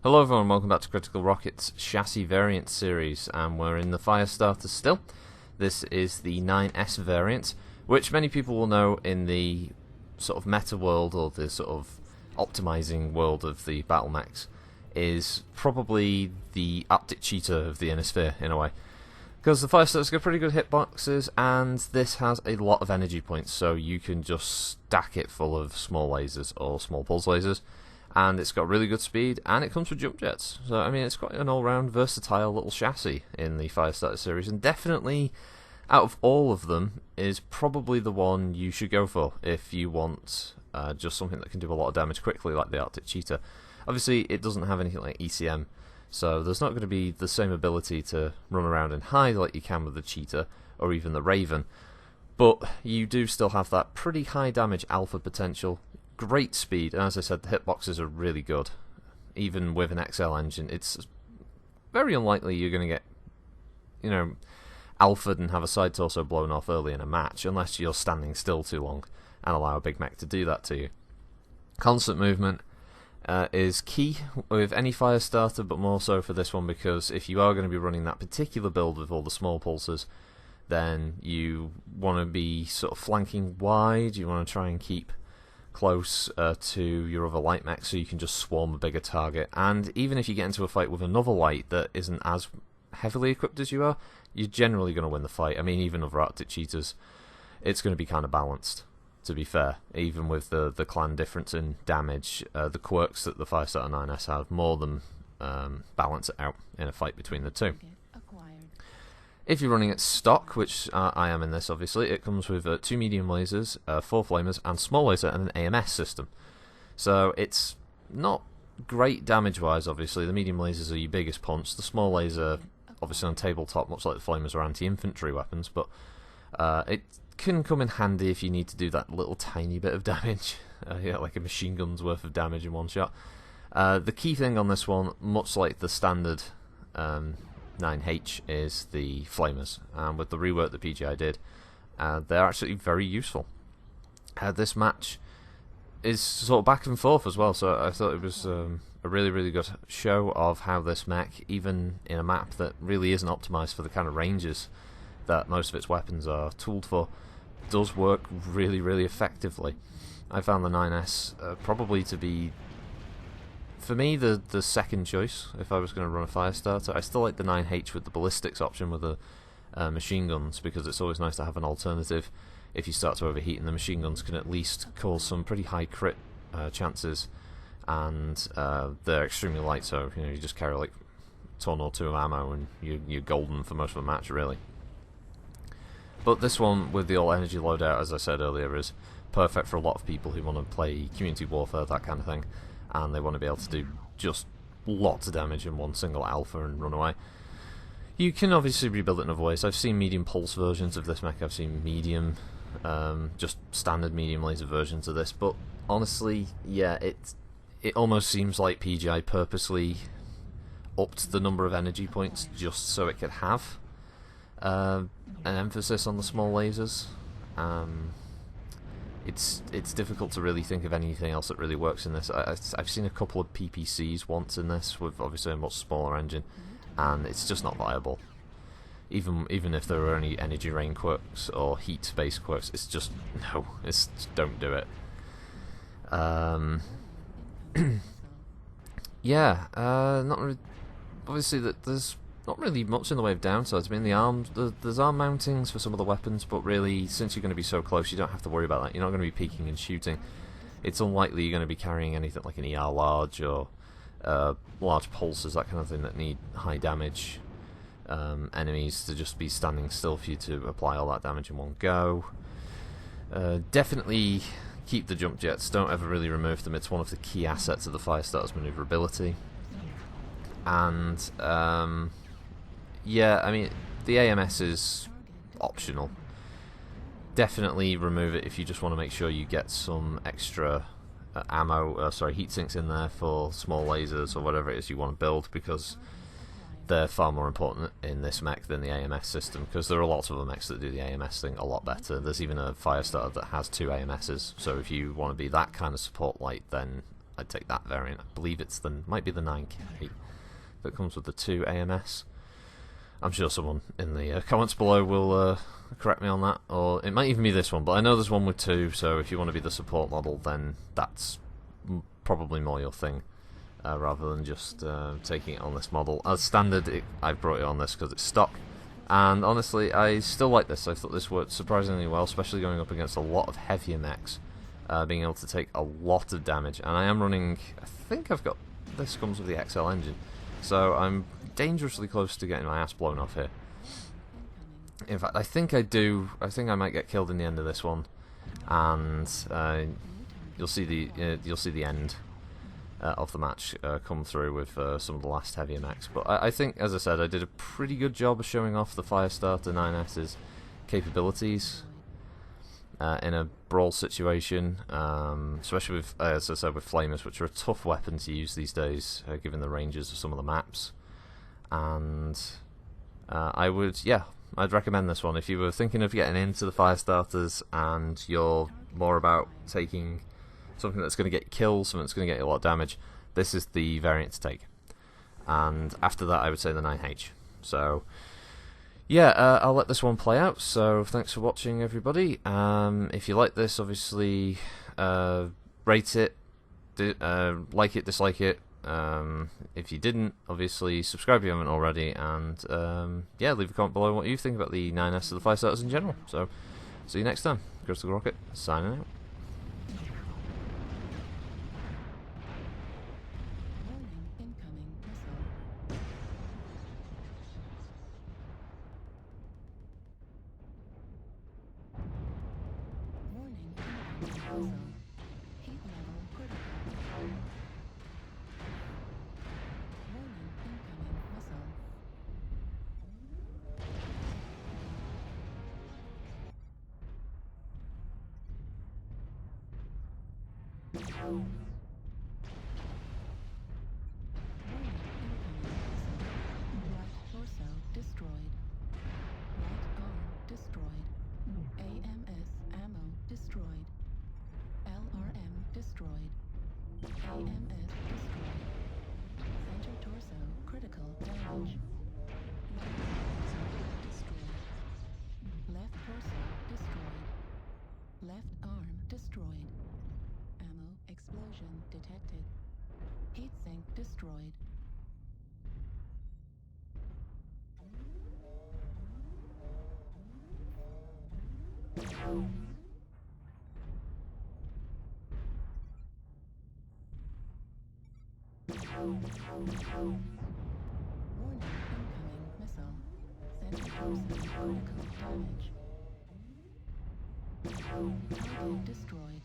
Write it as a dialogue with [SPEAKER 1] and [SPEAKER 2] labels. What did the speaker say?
[SPEAKER 1] Hello everyone, welcome back to Critical Rocket's chassis variant series, and we're in the Firestarter still. This is the 9S variant, which many people will know in the sort of meta world, or the sort of optimizing world of the battle mechs, is probably the Arctic Cheetah of the Inner in a way. Because the Firestarter's got pretty good hitboxes, and this has a lot of energy points, so you can just stack it full of small lasers or small pulse lasers. And it's got really good speed, and it comes with jump jets. So, I mean, it's quite an all-round versatile little chassis in the Firestarter series, and definitely, out of all of them, is probably the one you should go for if you want just something that can do a lot of damage quickly, like the Arctic Cheetah. Obviously, it doesn't have anything like ECM, so there's not going to be the same ability to run around and hide like you can with the Cheetah, or even the Raven. But you do still have that pretty high damage alpha potential. Great speed, and as I said, the hitboxes are really good. Even with an XL engine, it's very unlikely you're going to get, alphaed and have a side torso blown off early in a match, unless you're standing still too long and allow a big mech to do that to you. Constant movement is key with any Firestarter, but more so for this one, because if you are going to be running that particular build with all the small pulses, then you want to be sort of flanking wide, you want to try and keep close to your other light mech so you can just swarm a bigger target. And even if you get into a fight with another light that isn't as heavily equipped as you are, you're generally going to win the fight. I mean, even other Arctic Cheetahs, it's going to be kind of balanced, to be fair. Even with the clan difference in damage, the quirks that the Firestarter 9S have more than balance it out in a fight between the two. If you're running it stock, which I am in this obviously, it comes with 2 medium lasers, 4 flamers, and small laser, and an AMS system. So it's not great damage-wise, obviously. The medium lasers are your biggest punch. The small laser, obviously on tabletop, much like the flamers, are anti-infantry weapons, but it can come in handy if you need to do that little tiny bit of damage, like a machine gun's worth of damage in one shot. The key thing on this one, much like the standard 9H, is the flamers, and with the rework that PGI did, they're actually very useful. This match is sort of back and forth as well, so I thought it was a really good show of how this mech, even in a map that really isn't optimized for the kind of ranges that most of its weapons are tooled for, does work really effectively. I found the 9S probably to be, for me, the second choice if I was going to run a Firestarter. I still like the 9H with the ballistics option with the machine guns, because it's always nice to have an alternative if you start to overheat, and the machine guns can at least cause some pretty high crit chances, and they're extremely light, so you just carry like a ton or two of ammo and you're golden for most of the match, really. But this one with the all energy loadout, as I said earlier, is perfect for a lot of people who want to play community warfare, that kind of thing, and they want to be able to do just lots of damage in one single alpha and run away. You can obviously rebuild it in other ways. I've seen medium pulse versions of this mech, I've seen medium, just standard medium laser versions of this, but honestly, yeah, it almost seems like PGI purposely upped the number of energy points just so it could have an emphasis on the small lasers. It's difficult to really think of anything else that really works in this. I've seen a couple of PPCs once in this with obviously a much smaller engine, and it's just not viable. Even if there were any energy rain quirks or heat based quirks, it's just no. Just don't do it. Yeah, not really. Obviously, there's not really much in the way of downsides. I mean, there's arm mountings for some of the weapons, but really, since you're going to be so close, you don't have to worry about that. You're not going to be peeking and shooting. It's unlikely you're going to be carrying anything like an ER large or large pulses, that kind of thing, that need high damage enemies to just be standing still for you to apply all that damage in one go. Definitely keep the jump jets. Don't ever really remove them. It's one of the key assets of the Firestarter's maneuverability. And yeah, I mean, the AMS is optional. Definitely remove it if you just want to make sure you get some extra heat sinks in there for small lasers or whatever it is you want to build, because they're far more important in this mech than the AMS system, because there are lots of other mechs that do the AMS thing a lot better. There's even a Firestarter that has 2 AMSs, so if you want to be that kind of support light, then I'd take that variant. I believe it's might be the 9K that comes with the 2 AMS. I'm sure someone in the comments below will correct me on that, or it might even be this one, but I know there's one with 2, so if you want to be the support model, then that's probably more your thing, rather than just taking it on this model. As standard, I've brought it on this because it's stock, and honestly, I still like this. I thought this worked surprisingly well, especially going up against a lot of heavier mechs, being able to take a lot of damage, and I am running, I think I've got, this comes with the XL engine, so I'm dangerously close to getting my ass blown off here. In fact, I think I do. I think I might get killed in the end of this one, and you'll see the end of the match come through with some of the last heavier mechs. But I think, as I said, I did a pretty good job of showing off the Firestarter 9S's capabilities in a brawl situation, especially with, as I said, with flamers, which are a tough weapon to use these days, given the ranges of some of the maps. And I'd recommend this one if you were thinking of getting into the Firestarters and you're more about taking something that's going to get kills, something that's going to get you a lot of damage. This is the variant to take. And after that, I would say the 9H. So yeah, I'll let this one play out. So thanks for watching, everybody. If you like this, obviously rate it, like it, dislike it. If you didn't, obviously subscribe if you haven't already, and yeah, leave a comment below what you think about the 9S of the Firestarters in general. So see you next time. Crystal Rocket signing out.
[SPEAKER 2] Right torso destroyed. Right arm destroyed. AMS ammo destroyed. LRM destroyed. AMS destroyed. Center torso critical damage. Left torso destroyed. Left arm destroyed. Ammo explosion detected. Heatsink destroyed. Warning, incoming missile. Center torso critical damage. Target destroyed.